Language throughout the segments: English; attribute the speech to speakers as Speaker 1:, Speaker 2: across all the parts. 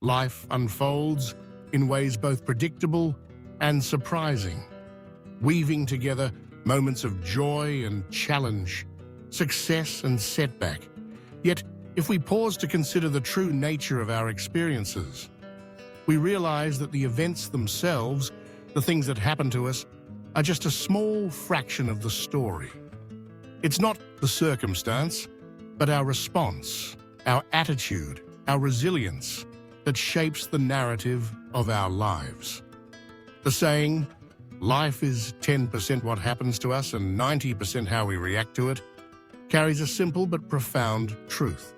Speaker 1: Life unfolds in ways both predictable and surprising, weaving together moments of joy and challenge, success and setback. Yet, if we pause to consider the true nature of our experiences, we realize that the events themselves, the things that happen to us, are just a small fraction of the story. It's not the circumstance, but our response, our attitude, our resilience that shapes the narrative of our lives. The saying, life is 10% what happens to us and 90% how we react to it, carries a simple but profound truth.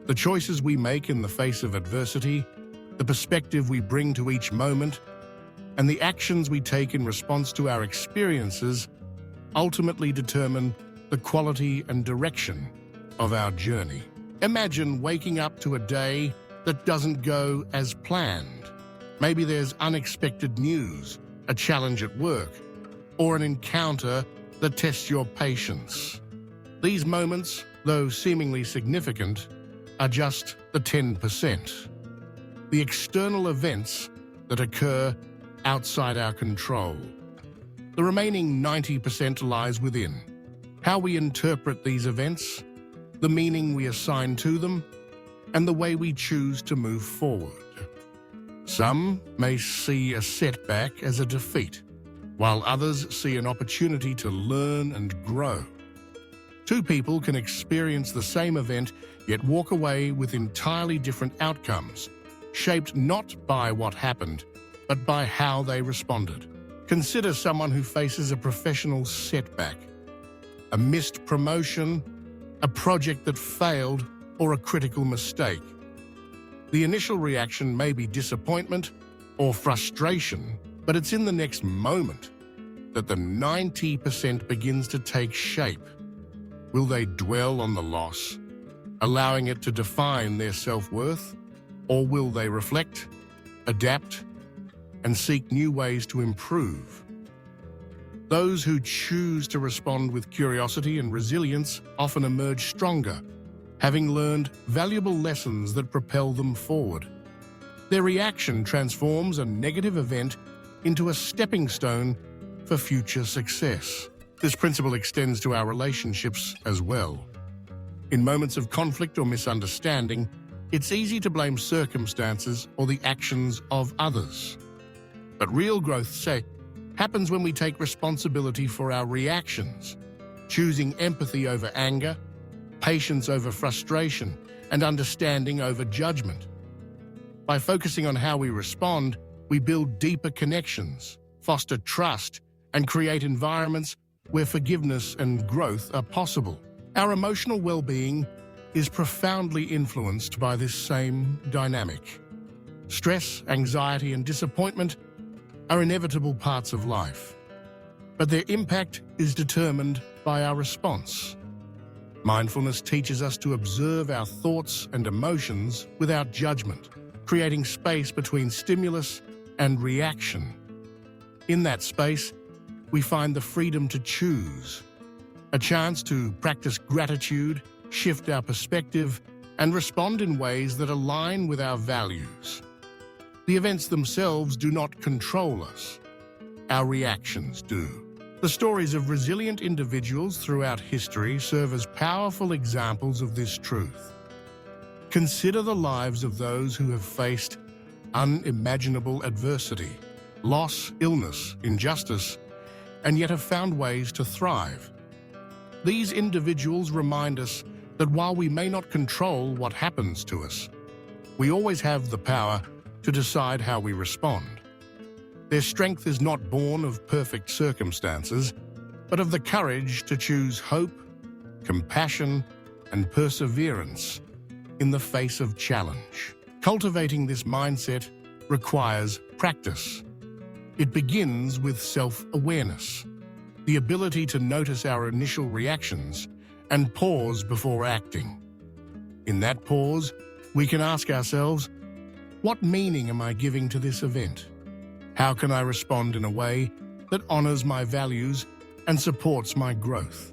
Speaker 1: The choices we make in the face of adversity, the perspective we bring to each moment, and the actions we take in response to our experiences ultimately determine the quality and direction of our journey. Imagine waking up to a day that doesn't go as planned. Maybe there's unexpected news, a challenge at work, or an encounter that tests your patience. These moments, though seemingly significant, are just the 10%. The external events that occur outside our control. The remaining 90% lies within. How we interpret these events, the meaning we assign to them, and the way we choose to move forward. Some may see a setback as a defeat, while others see an opportunity to learn and grow. Two people can experience the same event, yet walk away with entirely different outcomes, shaped not by what happened, but by how they responded. Consider someone who faces a professional setback, a missed promotion, a project that failed, or a critical mistake. The initial reaction may be disappointment or frustration, but it's in the next moment that the 90% begins to take shape. Will they dwell on the loss, allowing it to define their self-worth, or will they reflect, adapt, and seek new ways to improve? Those who choose to respond with curiosity and resilience often emerge stronger, having learned valuable lessons that propel them forward. Their reaction transforms a negative event into a stepping stone for future success. This principle extends to our relationships as well. In moments of conflict or misunderstanding, it's easy to blame circumstances or the actions of others. But real growth, happens when we take responsibility for our reactions, choosing empathy over anger, patience over frustration, and understanding over judgment. By focusing on how we respond, we build deeper connections, foster trust, and create environments where forgiveness and growth are possible. Our emotional well-being is profoundly influenced by this same dynamic. Stress, anxiety, and disappointment are inevitable parts of life, but their impact is determined by our response. Mindfulness teaches us to observe our thoughts and emotions without judgment, creating space between stimulus and reaction. In that space, we find the freedom to choose, a chance to practice gratitude, shift our perspective, and respond in ways that align with our values. The events themselves do not control us. Our reactions do. The stories of resilient individuals throughout history serve as powerful examples of this truth. Consider the lives of those who have faced unimaginable adversity, loss, illness, injustice, and yet have found ways to thrive. These individuals remind us that while we may not control what happens to us, we always have the power to decide how we respond. Their strength is not born of perfect circumstances, but of the courage to choose hope, compassion, and perseverance in the face of challenge. Cultivating this mindset requires practice. It begins with self-awareness, the ability to notice our initial reactions and pause before acting. In that pause, we can ask ourselves, what meaning am I giving to this event? How can I respond in a way that honors my values and supports my growth?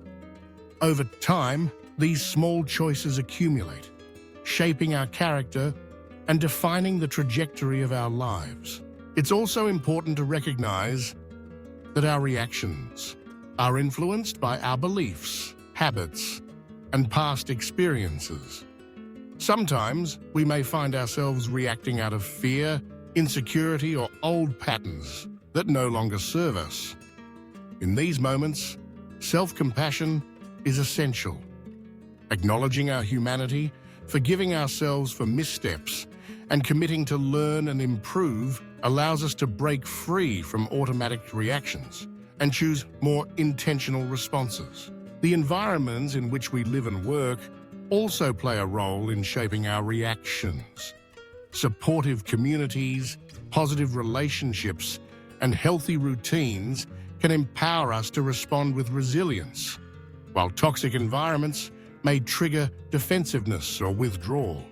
Speaker 1: Over time, these small choices accumulate, shaping our character and defining the trajectory of our lives. It's also important to recognize that our reactions are influenced by our beliefs, habits, and past experiences. Sometimes we may find ourselves reacting out of fear, insecurity, or old patterns that no longer serve us. In these moments, self-compassion is essential. Acknowledging our humanity, forgiving ourselves for missteps, and committing to learn and improve allows us to break free from automatic reactions and choose more intentional responses. The environments in which we live and work also play a role in shaping our reactions. Supportive communities, positive relationships, and healthy routines can empower us to respond with resilience, while toxic environments may trigger defensiveness or withdrawal.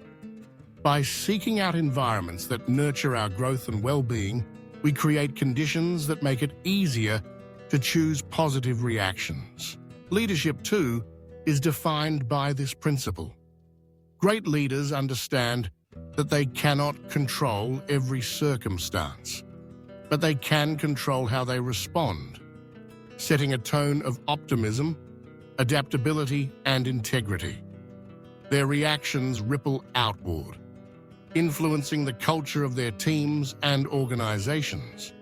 Speaker 1: By seeking out environments that nurture our growth and well-being, we create conditions that make it easier to choose positive reactions. Leadership, too, is defined by this principle. Great leaders understand that they cannot control every circumstance, but they can control how they respond, setting a tone of optimism, adaptability, and integrity. Their reactions ripple outward, influencing the culture of their teams and organizations.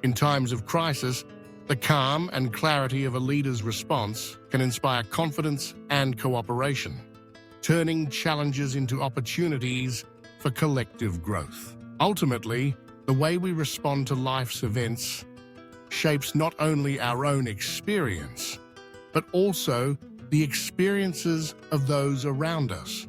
Speaker 1: In times of crisis, the calm and clarity of a leader's response can inspire confidence and cooperation, turning challenges into opportunities for collective growth. Ultimately, the way we respond to life's events shapes not only our own experience, but also the experiences of those around us.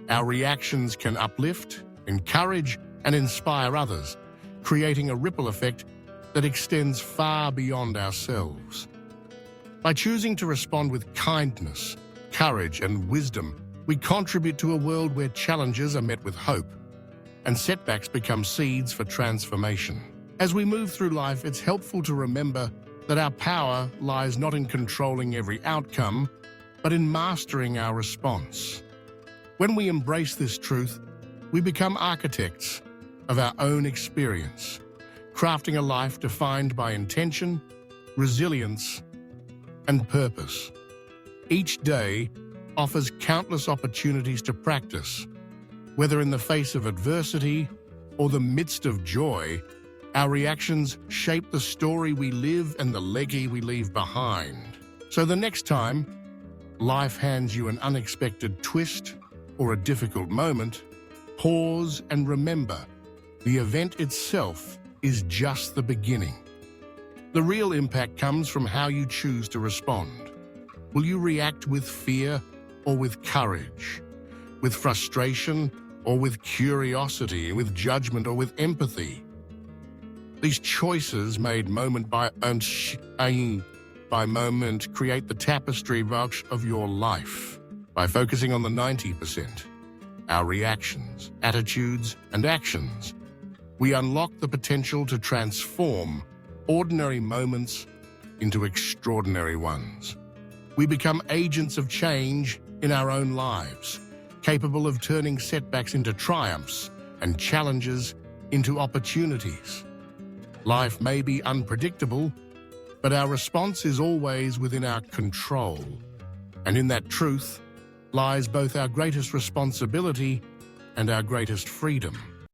Speaker 1: Our reactions can uplift, encourage, and inspire others, creating a ripple effect that extends far beyond ourselves. By choosing to respond with kindness, courage, and wisdom, we contribute to a world where challenges are met with hope and setbacks become seeds for transformation. As we move through life, it's helpful to remember that our power lies not in controlling every outcome, but in mastering our response. When we embrace this truth, we become architects of our own experience, crafting a life defined by intention, resilience, and purpose. Each day offers countless opportunities to practice. Whether in the face of adversity or the midst of joy, our reactions shape the story we live and the legacy we leave behind. So the next time life hands you an unexpected twist or a difficult moment, pause and remember, the event itself is just the beginning. The real impact comes from how you choose to respond. Will you react with fear or with courage, with frustration or with curiosity, with judgment or with empathy? These choices made moment by moment create the tapestry of your life. By focusing on the 90%, our reactions, attitudes, and actions, we unlock the potential to transform ordinary moments into extraordinary ones. We become agents of change in our own lives, capable of turning setbacks into triumphs and challenges into opportunities. Life may be unpredictable, but our response is always within our control. And in that truth lies both our greatest responsibility and our greatest freedom.